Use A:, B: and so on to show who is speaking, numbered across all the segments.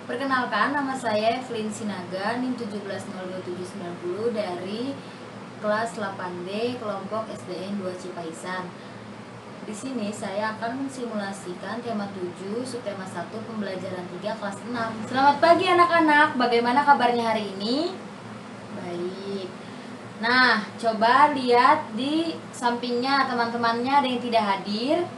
A: Perkenalkan, nama saya Evelyn Sinaga, NIM 1702790 dari kelas 8D kelompok SDN 2 Cipaisan. Di sini saya akan mensimulasikan tema 7, subtema 1, pembelajaran 3, kelas 6. Selamat pagi anak-anak, bagaimana kabarnya hari ini? Baik. Nah, coba lihat di sampingnya teman-temannya ada yang tidak hadir.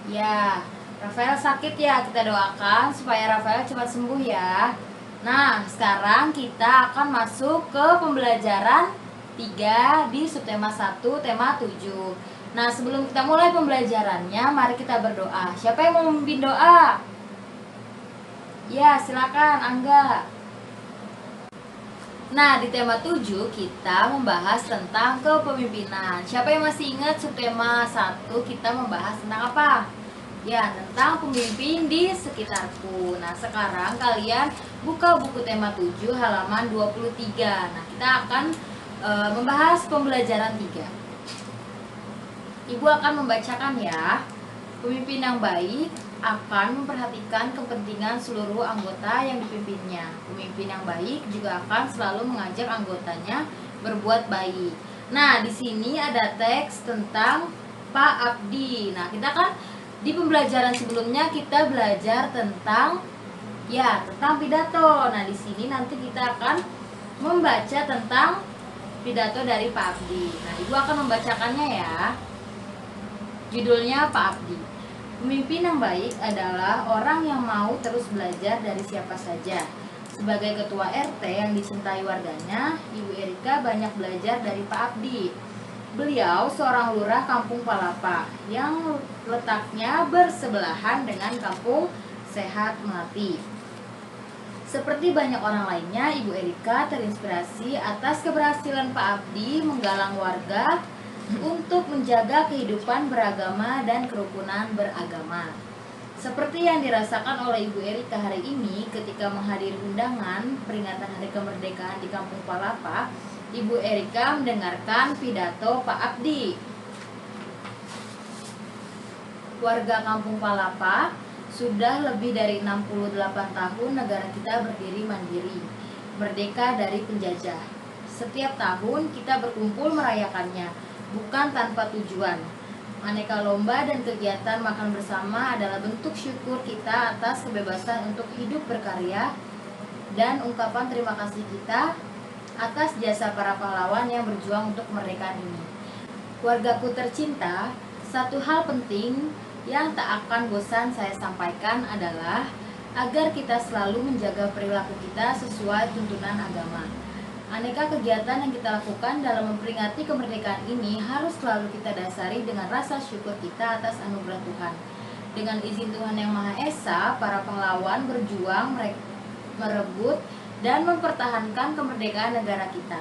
A: Ya, Rafael sakit ya, kita doakan supaya Rafael cepat sembuh ya. Nah, sekarang kita akan masuk ke pembelajaran 3 di subtema 1, tema 7. Nah, sebelum kita mulai pembelajarannya, mari kita berdoa. Siapa yang mau memimpin doa? Ya, silakan Angga. Nah, di tema 7 kita membahas tentang kepemimpinan. Siapa yang masih ingat subtema 1 kita membahas tentang apa? Ya, tentang pemimpin di sekitarku. Nah, sekarang kalian buka buku tema 7 halaman 23. Nah, kita akan membahas pembelajaran 3. Ibu akan membacakan ya. Pemimpin yang baik akan memperhatikan kepentingan seluruh anggota yang dipimpinnya. Pemimpin yang baik juga akan selalu mengajak anggotanya berbuat baik. Nah, di sini ada teks tentang Pak Abdi. Nah, kita kan di pembelajaran sebelumnya kita belajar tentang pidato. Nah, di sini nanti kita akan membaca tentang pidato dari Pak Abdi. Nah, Ibu akan membacakannya ya. Judulnya Pak Abdi. Pemimpin yang baik adalah orang yang mau terus belajar dari siapa saja. Sebagai ketua RT yang dicintai warganya, Ibu Erika banyak belajar dari Pak Abdi. Beliau seorang lurah Kampung Palapa yang letaknya bersebelahan dengan Kampung Sehat Melati. Seperti banyak orang lainnya, Ibu Erika terinspirasi atas keberhasilan Pak Abdi menggalang warga untuk menjaga kehidupan beragama dan kerukunan beragama. Seperti yang dirasakan oleh Ibu Erika hari ini ketika menghadiri undangan peringatan Hari Kemerdekaan di Kampung Palapa, Ibu Erika mendengarkan pidato Pak Abdi. Warga Kampung Palapa, sudah lebih dari 68 tahun negara kita berdiri mandiri, merdeka dari penjajah. Setiap tahun kita berkumpul merayakannya, bukan tanpa tujuan. Aneka lomba dan kegiatan makan bersama adalah bentuk syukur kita atas kebebasan untuk hidup berkarya dan ungkapan terima kasih kita atas jasa para pahlawan yang berjuang untuk kemerdekaan ini. Wargaku tercinta, satu hal penting yang tak akan bosan saya sampaikan adalah agar kita selalu menjaga perilaku kita sesuai tuntunan agama. Aneka kegiatan yang kita lakukan dalam memperingati kemerdekaan ini harus selalu kita dasari dengan rasa syukur kita atas anugerah Tuhan. Dengan izin Tuhan Yang Maha Esa, para pahlawan berjuang merebut dan mempertahankan kemerdekaan negara kita.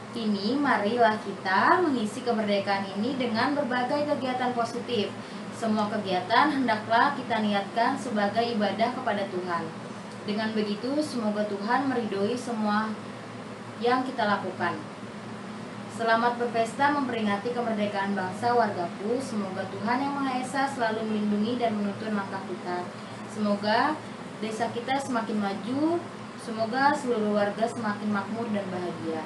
A: Kini marilah kita mengisi kemerdekaan ini dengan berbagai kegiatan positif. Semua kegiatan hendaklah kita niatkan sebagai ibadah kepada Tuhan. Dengan begitu, semoga Tuhan meridhoi semua yang kita lakukan. Selamat berpesta memperingati kemerdekaan bangsa wargaku. Semoga Tuhan Yang Maha Esa selalu melindungi dan menuntun langkah kita. Semoga desa kita semakin maju. Semoga seluruh warga semakin makmur dan bahagia.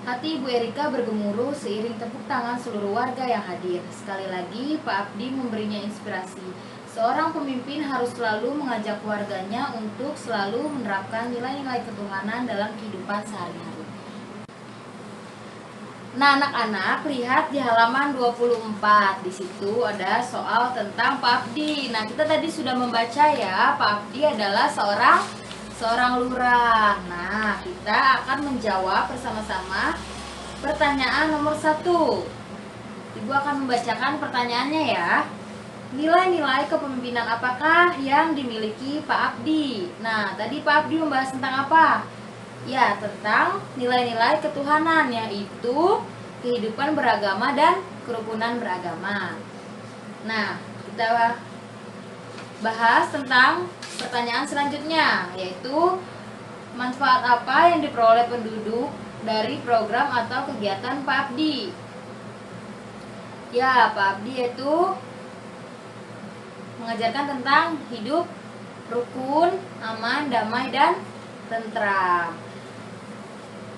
A: Hati Ibu Erika bergemuruh seiring tepuk tangan seluruh warga yang hadir. Sekali lagi, Pak Abdi memberinya inspirasi. Seorang pemimpin harus selalu mengajak warganya untuk selalu menerapkan nilai-nilai ketuhanan dalam kehidupan sehari-hari. Nah, anak-anak, lihat di halaman 24. Di situ ada soal tentang Pak Abdi. Nah, kita tadi sudah membaca ya, Pak Abdi adalah seorang lurah. Nah, kita akan menjawab bersama-sama pertanyaan nomor 1. Ibu akan membacakan pertanyaannya ya. Nilai-nilai kepemimpinan apakah yang dimiliki Pak Abdi? Nah, tadi Pak Abdi membahas tentang apa? Ya, tentang nilai-nilai ketuhanan, yaitu kehidupan beragama dan kerukunan beragama. Nah, kita bahas tentang pertanyaan selanjutnya, yaitu manfaat apa yang diperoleh penduduk dari program atau kegiatan Pak Abdi? Ya, Pak Abdi yaitu mengajarkan tentang hidup rukun, aman, damai, dan tentram.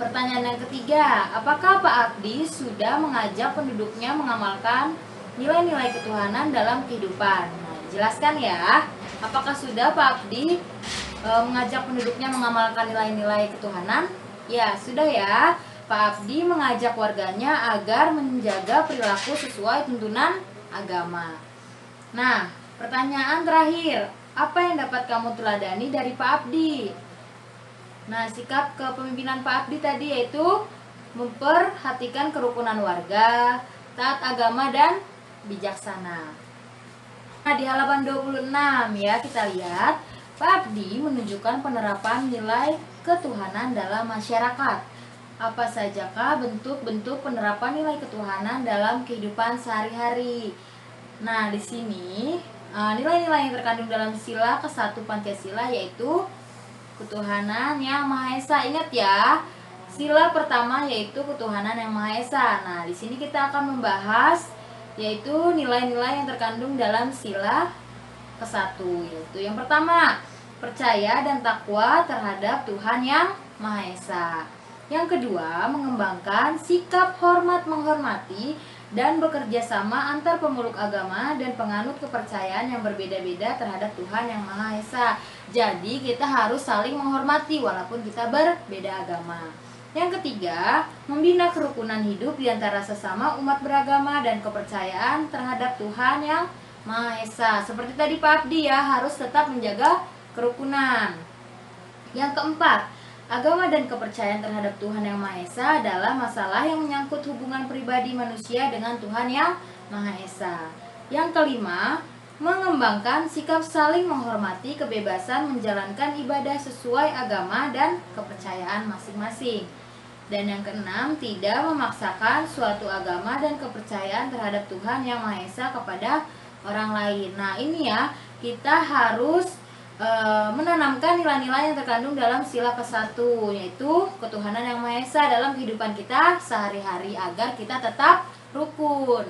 A: Pertanyaan yang ketiga, apakah Pak Abdi sudah mengajak penduduknya mengamalkan nilai-nilai ketuhanan dalam kehidupan? Nah, jelaskan ya, apakah sudah Pak Abdi mengajak penduduknya mengamalkan nilai-nilai ketuhanan? Ya, sudah ya. Pak Abdi mengajak warganya agar menjaga perilaku sesuai tuntunan agama. Nah, pertanyaan terakhir, apa yang dapat kamu teladani dari Pak Abdi? Nah, sikap kepemimpinan Pak Abdi tadi yaitu memperhatikan kerukunan warga, taat agama, dan bijaksana. Nah, di halaman 26 ya, kita lihat Pak Abdi menunjukkan penerapan nilai ketuhanan dalam masyarakat. Apa sajakah bentuk-bentuk penerapan nilai ketuhanan dalam kehidupan sehari-hari? Nah, di sini nilai-nilai yang terkandung dalam sila ke-1 Pancasila yaitu ketuhanan yang Maha Esa. Ingat ya, sila pertama yaitu ketuhanan yang Maha Esa. Nah, di sini kita akan membahas yaitu nilai-nilai yang terkandung dalam sila ke-1, yaitu yang pertama, percaya dan takwa terhadap Tuhan yang Maha Esa. Yang kedua, mengembangkan sikap hormat menghormati dan bekerja sama antar pemeluk agama dan penganut kepercayaan yang berbeda-beda terhadap Tuhan yang Maha Esa. Jadi kita harus saling menghormati walaupun kita berbeda agama. Yang ketiga, membina kerukunan hidup di antara sesama umat beragama dan kepercayaan terhadap Tuhan yang Maha Esa. Seperti tadi Pak Abdi ya, harus tetap menjaga kerukunan. Yang keempat, agama dan kepercayaan terhadap Tuhan yang Maha Esa adalah masalah yang menyangkut hubungan pribadi manusia dengan Tuhan yang Maha Esa. Yang kelima, mengembangkan sikap saling menghormati kebebasan menjalankan ibadah sesuai agama dan kepercayaan masing-masing. Dan yang keenam, tidak memaksakan suatu agama dan kepercayaan terhadap Tuhan yang Maha Esa kepada orang lain. Nah, ini ya, kita harus menanamkan nilai-nilai yang terkandung dalam sila ke-1, yaitu ketuhanan yang Maha Esa dalam kehidupan kita sehari-hari agar kita tetap rukun.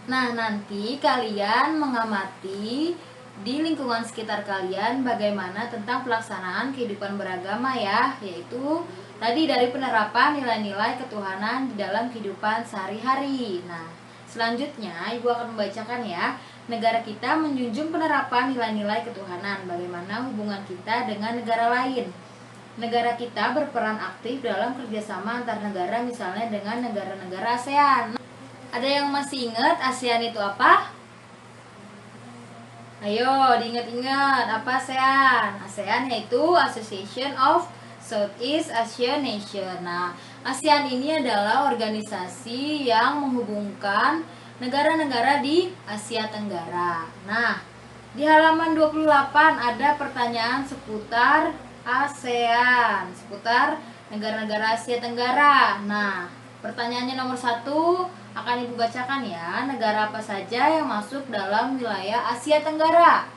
A: Nah, nanti kalian mengamati di lingkungan sekitar kalian bagaimana tentang pelaksanaan kehidupan beragama ya, yaitu tadi dari penerapan nilai-nilai ketuhanan di dalam kehidupan sehari-hari. Nah, selanjutnya Ibu akan membacakan ya, negara kita menjunjung penerapan nilai-nilai ketuhanan. Bagaimana hubungan kita dengan negara lain? Negara kita berperan aktif dalam kerjasama antar negara, misalnya dengan negara-negara ASEAN. Ada yang masih ingat ASEAN itu apa? Ayo diingat-ingat, apa ASEAN? ASEAN yaitu Association of Southeast Asian Nation. Nah, ASEAN ini adalah organisasi yang menghubungkan negara-negara di Asia Tenggara. Nah, di halaman 28 ada pertanyaan seputar ASEAN, seputar negara-negara Asia Tenggara. Nah, pertanyaannya nomor 1 akan Ibu bacakan ya. Negara apa saja yang masuk dalam wilayah Asia Tenggara?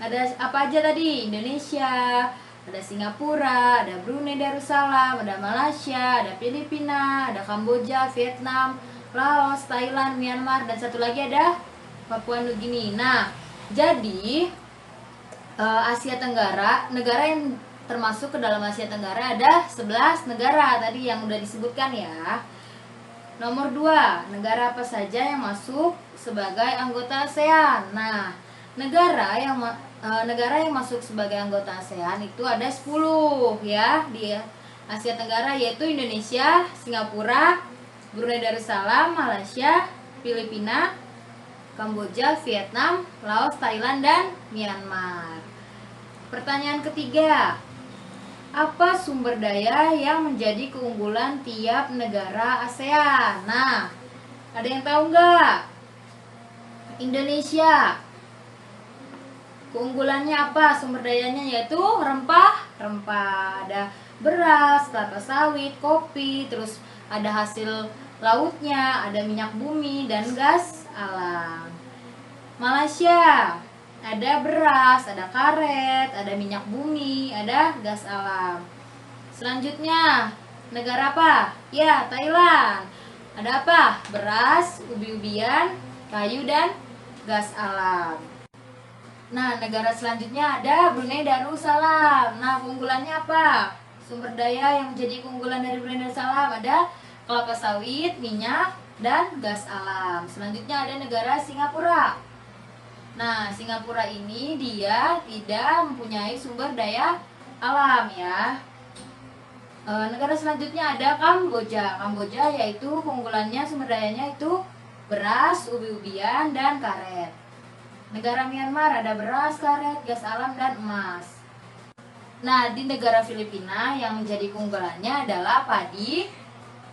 A: Ada apa aja tadi? Indonesia, ada Singapura, ada Brunei Darussalam, ada Malaysia, ada Filipina, ada Kamboja, Vietnam, Laos, Thailand, Myanmar, dan satu lagi ada Papua Nugini. Nah, jadi Asia Tenggara, negara yang termasuk ke dalam Asia Tenggara ada 11 negara tadi yang udah disebutkan ya. Nomor 2, negara apa saja yang masuk sebagai anggota ASEAN? Nah, negara yang masuk sebagai anggota ASEAN itu ada 10 ya di Asia Tenggara, yaitu Indonesia, Singapura, Brunei Darussalam, Malaysia, Filipina, Kamboja, Vietnam, Laos, Thailand, dan Myanmar. Pertanyaan ketiga, apa sumber daya yang menjadi keunggulan tiap negara ASEAN? Nah, ada yang tahu nggak? Indonesia, keunggulannya apa? Sumber dayanya yaitu rempah-rempah. Ada beras, kelapa sawit, kopi, terus ada hasil lautnya, ada minyak bumi, dan gas alam. Malaysia, ada beras, ada karet, ada minyak bumi, ada gas alam. Selanjutnya, negara apa? Ya, Thailand. Ada apa? Beras, ubi-ubian, kayu, dan gas alam. Nah, negara selanjutnya ada Brunei Darussalam. Nah, keunggulannya apa? Sumber daya yang menjadi keunggulan dari Brunei Darussalam ada kelapa sawit, minyak, dan gas alam. Selanjutnya ada negara Singapura. Nah, Singapura ini dia tidak mempunyai sumber daya alam ya. Negara selanjutnya ada Kamboja. Kamboja yaitu keunggulannya sumber dayanya itu beras, ubi-ubian, dan karet. Negara Myanmar ada beras, karet, gas alam, dan emas. Nah, di negara Filipina yang menjadi keunggulannya adalah padi,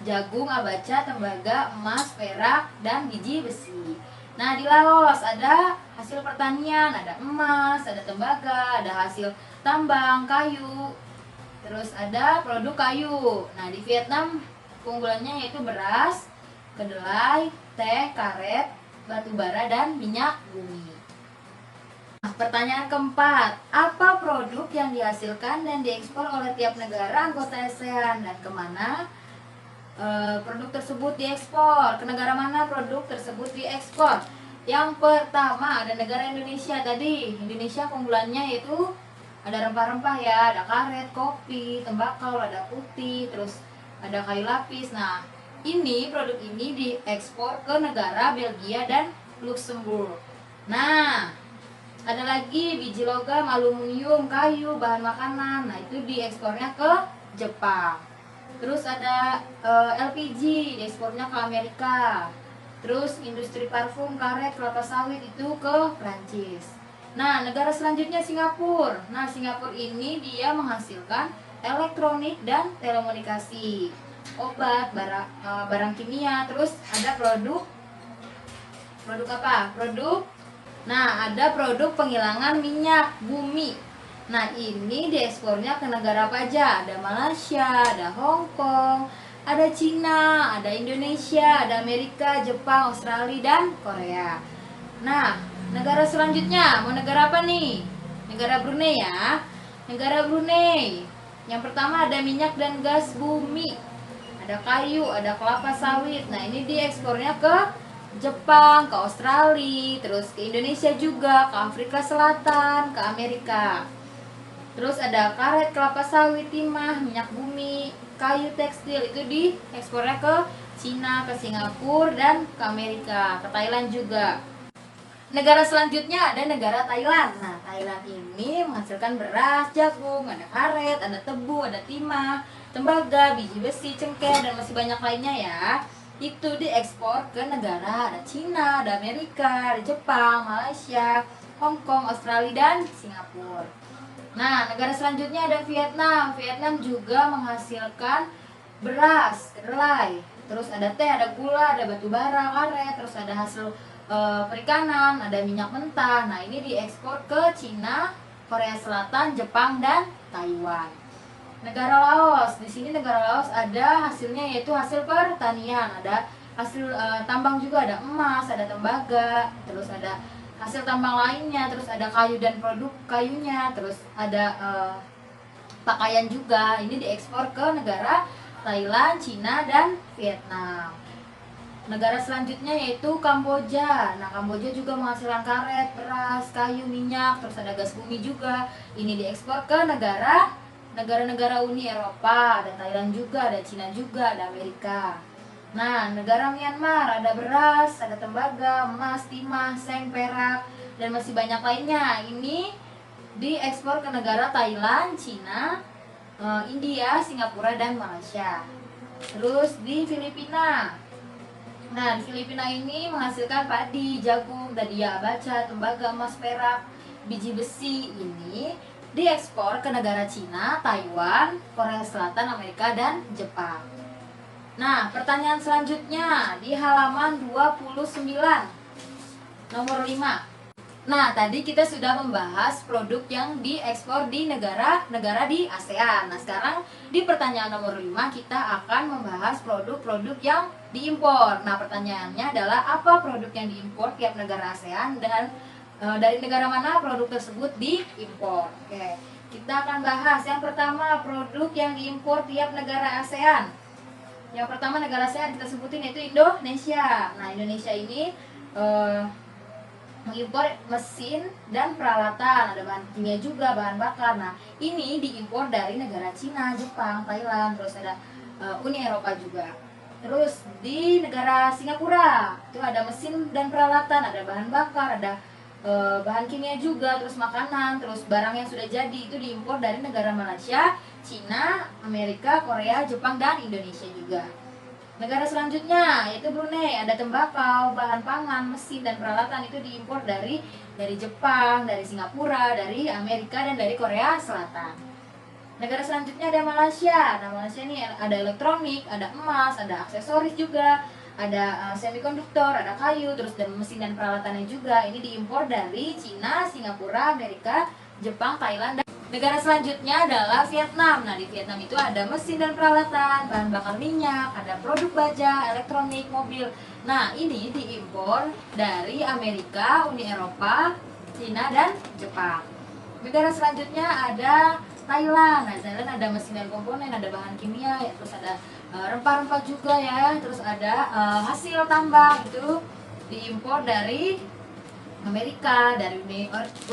A: jagung, abaca, tembaga, emas, perak, dan biji besi. Nah, di Laos ada hasil pertanian, ada emas, ada tembaga, ada hasil tambang, kayu, terus ada produk kayu. Nah, di Vietnam keunggulannya yaitu beras, kedelai, teh, karet, batu bara, dan minyak bumi. Nah, pertanyaan keempat, apa produk yang dihasilkan dan diekspor oleh tiap negara anggota ASEAN dan kemana produk tersebut diekspor? Ke negara mana produk tersebut diekspor? Yang pertama ada negara Indonesia. Tadi Indonesia keunggulannya yaitu ada rempah-rempah ya, ada karet, kopi, tembakau, lada putih, terus ada kayu lapis. Nah, ini produk ini diekspor ke negara Belgia dan Luxembourg. Nah, ada lagi biji logam, aluminium, kayu, bahan makanan. Nah, itu diekspornya ke Jepang. Terus ada LPG, diekspornya ke Amerika. Terus industri parfum, karet, kelapa sawit itu ke Prancis. Nah, negara selanjutnya Singapura. Nah, Singapura ini dia menghasilkan elektronik dan telekomunikasi, obat, barang kimia. Terus ada produk apa? Ada produk penghilangan minyak bumi. Nah, ini diekspornya ke negara apa aja? Ada Malaysia, ada Hong Kong, ada Cina, ada Indonesia, ada Amerika, Jepang, Australia, dan Korea. Nah, negara selanjutnya, mau negara apa nih? Negara Brunei ya. Negara Brunei. Yang pertama ada minyak dan gas bumi. Ada kayu, ada kelapa sawit. Nah, ini diekspornya ke Jepang, ke Australia, terus ke Indonesia juga, ke Afrika Selatan, ke Amerika. Terus ada karet, kelapa sawit, timah, minyak bumi, kayu tekstil itu diekspornya ke Cina, ke Singapura, dan ke Amerika, ke Thailand juga. Negara selanjutnya ada negara Thailand. Nah, Thailand ini menghasilkan beras, jagung, ada karet, ada tebu, ada timah, tembaga, biji besi, cengkeh, dan masih banyak lainnya ya. Itu diekspor ke negara ada Cina, ada Amerika, ada Jepang, Malaysia, Hong Kong, Australia, dan Singapura. Nah, negara selanjutnya ada Vietnam. Vietnam juga menghasilkan beras, kedelai, terus ada teh, ada gula, ada batu bara, karet, terus ada hasil perikanan, ada minyak mentah. Nah, ini diekspor ke Cina, Korea Selatan, Jepang, dan Taiwan. Negara Laos, di sini negara Laos ada hasilnya yaitu hasil pertanian, ada hasil tambang juga, ada emas, ada tembaga, terus ada hasil tambang lainnya, terus ada kayu dan produk kayunya, terus ada pakaian juga. Ini diekspor ke negara Thailand, Cina, dan Vietnam. Negara selanjutnya yaitu Kamboja. Nah, Kamboja juga menghasilkan karet, beras, kayu, minyak, terus ada gas bumi juga. Ini diekspor ke negara-negara Uni Eropa, ada Thailand juga, ada Cina juga, ada Amerika. Nah, negara Myanmar ada beras, ada tembaga, emas, timah, seng, perak, dan masih banyak lainnya. Ini diekspor ke negara Thailand, Cina, India, Singapura, dan Malaysia. Terus di Filipina. Nah, di Filipina ini menghasilkan padi, jagung, dadia, abaca, tembaga, emas, perak, biji besi. Ini diekspor ke negara Cina, Taiwan, Korea Selatan, Amerika, dan Jepang. Nah, pertanyaan selanjutnya di halaman 29, nomor 5. Nah, tadi kita sudah membahas produk yang diekspor di negara-negara di ASEAN. Nah, sekarang di pertanyaan nomor 5 kita akan membahas produk-produk yang diimpor. Nah, pertanyaannya adalah apa produk yang diimpor tiap negara ASEAN dan dari negara mana produk tersebut diimpor. Oke, kita akan bahas yang pertama produk yang diimpor tiap negara ASEAN. Yang pertama negara ASEAN kita sebutin yaitu Indonesia. Nah, Indonesia ini mengimpor mesin dan peralatan, ada bahan kimia juga, bahan bakar. Nah, ini diimpor dari negara Cina, Jepang, Thailand, terus ada Uni Eropa juga. Terus di negara Singapura itu ada mesin dan peralatan, ada bahan bakar, ada bahan kimia juga, terus makanan, terus barang yang sudah jadi itu diimpor dari negara Malaysia, Cina, Amerika, Korea, Jepang, dan Indonesia juga. Negara selanjutnya yaitu Brunei, ada tembakau, bahan pangan, mesin dan peralatan itu diimpor dari Jepang, dari Singapura, dari Amerika, dan dari Korea Selatan. Negara selanjutnya ada Malaysia. Nah, Malaysia ini ada elektronik, ada emas, ada aksesoris juga, ada semikonduktor, ada kayu, terus dan mesin dan peralatannya juga. Ini diimpor dari Cina, Singapura, Amerika, Jepang, Thailand. Negara selanjutnya adalah Vietnam. Nah, di Vietnam itu ada mesin dan peralatan, bahan bakar minyak, ada produk baja, elektronik, mobil. Nah, ini diimpor dari Amerika, Uni Eropa, Cina, dan Jepang. Negara selanjutnya ada Thailand. Nah, Thailand ada mesin dan komponen, ada bahan kimia, ya, terus ada rempah-rempah juga ya, terus ada hasil tambang itu diimpor dari Amerika, dari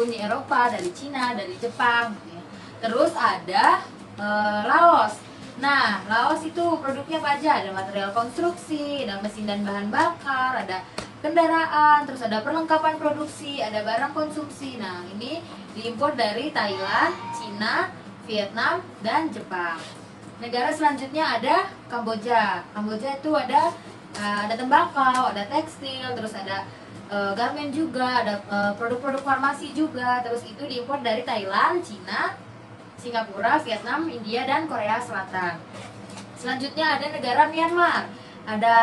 A: Uni Eropa, dari Cina, dari Jepang. Terus ada Laos. Nah, Laos itu produknya apa aja? Ada material konstruksi, ada mesin dan bahan bakar, ada kendaraan, terus ada perlengkapan produksi, ada barang konsumsi. Nah, ini diimpor dari Thailand, Cina, Vietnam, dan Jepang. Negara selanjutnya ada Kamboja. Kamboja itu ada tembakau, ada tekstil, terus ada garmen juga, ada produk-produk farmasi juga. Terus itu diimpor dari Thailand, Cina, Singapura, Vietnam, India, dan Korea Selatan. Selanjutnya ada negara Myanmar. Ada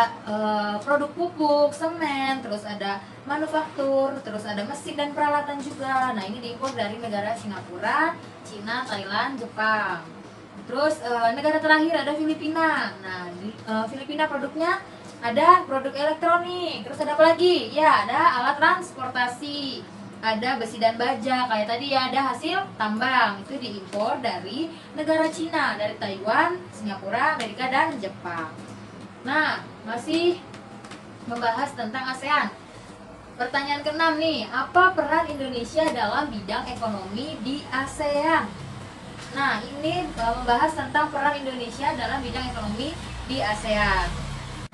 A: produk pupuk, semen, terus ada manufaktur, terus ada mesin dan peralatan juga. Nah, ini diimpor dari negara Singapura, Cina, Thailand, Jepang. Terus negara terakhir ada Filipina. Nah, di Filipina produknya ada produk elektronik, terus ada apa lagi? Ya, ada alat transportasi, ada besi dan baja, kayak tadi ya, ada hasil tambang. Itu diimpor dari negara Cina, dari Taiwan, Singapura, Amerika, dan Jepang. Nah, masih membahas tentang ASEAN. Pertanyaan ke-6 nih, apa peran Indonesia dalam bidang ekonomi di ASEAN? Nah, ini membahas tentang peran Indonesia dalam bidang ekonomi di ASEAN.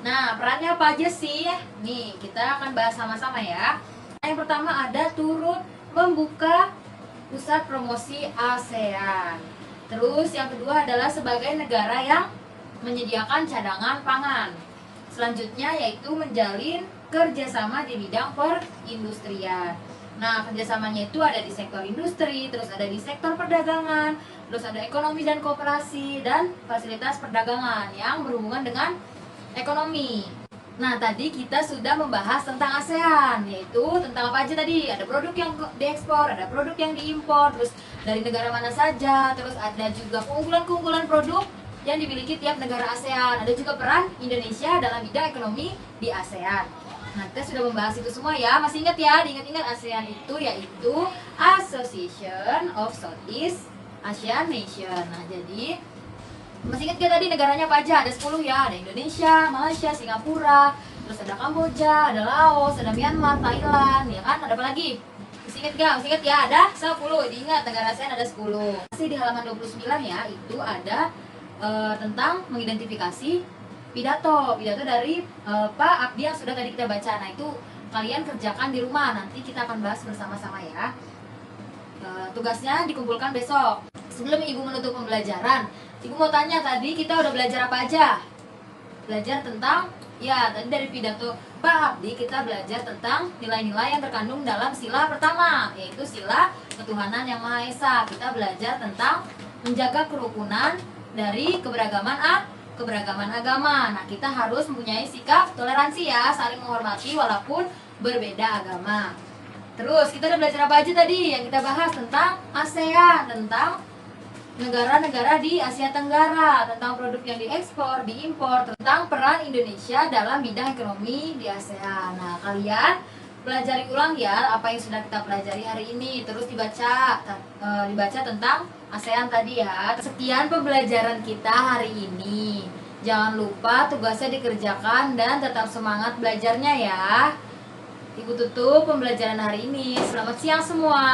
A: Nah, perannya apa aja sih? Nih, kita akan bahas sama-sama ya. Yang pertama ada turut membuka pusat promosi ASEAN. Terus yang kedua adalah sebagai negara yang menyediakan cadangan pangan. Selanjutnya yaitu menjalin kerjasama di bidang perindustrian. Nah, kerjasamanya itu ada di sektor industri, terus ada di sektor perdagangan, terus ada ekonomi dan kooperasi, dan fasilitas perdagangan yang berhubungan dengan ekonomi. Nah, tadi kita sudah membahas tentang ASEAN, yaitu tentang apa aja tadi? Ada produk yang diekspor, ada produk yang diimpor, terus dari negara mana saja, terus ada juga keunggulan-keunggulan produk yang dimiliki tiap negara ASEAN. Ada juga peran Indonesia dalam bidang ekonomi di ASEAN. Nah, kita sudah membahas itu semua ya. Masih ingat ya, diingat-ingat ASEAN itu yaitu Association of Southeast Asian Nation. Nah, jadi masih ingat gak tadi negaranya apa aja? Ada 10 ya, ada Indonesia, Malaysia, Singapura, terus ada Kamboja, ada Laos, ada Myanmar, Thailand, ya kan? Ada apa lagi? Masih ingat gak? Masih ingat ya? Ada 10, diingat negara ASEAN ada 10. Masih di halaman 29 ya, itu ada tentang mengidentifikasi pidato dari Pak Abdi yang sudah tadi kita baca. Nah, itu kalian kerjakan di rumah, nanti kita akan bahas bersama-sama ya. Tugasnya dikumpulkan besok. Sebelum Ibu menutup pembelajaran, Ibu mau tanya, tadi kita udah belajar apa aja? Belajar tentang, ya tadi dari pidato Pak Abdi kita belajar tentang nilai-nilai yang terkandung dalam sila pertama, yaitu sila ketuhanan yang Maha Esa. Kita belajar tentang menjaga kerukunan dari keberagaman agama. Nah, kita harus mempunyai sikap toleransi ya, saling menghormati walaupun berbeda agama. Terus kita udah belajar apa aja tadi? Yang kita bahas tentang ASEAN, tentang negara-negara di Asia Tenggara, tentang produk yang diekspor, diimpor, tentang peran Indonesia dalam bidang ekonomi di ASEAN. Nah, kalian pelajari ulang ya apa yang sudah kita pelajari hari ini, terus dibaca tentang ASEAN tadi ya. Sekian pembelajaran kita hari ini. Jangan lupa tugasnya dikerjakan dan tetap semangat belajarnya ya. Ibu tutup pembelajaran hari ini. Selamat siang semua.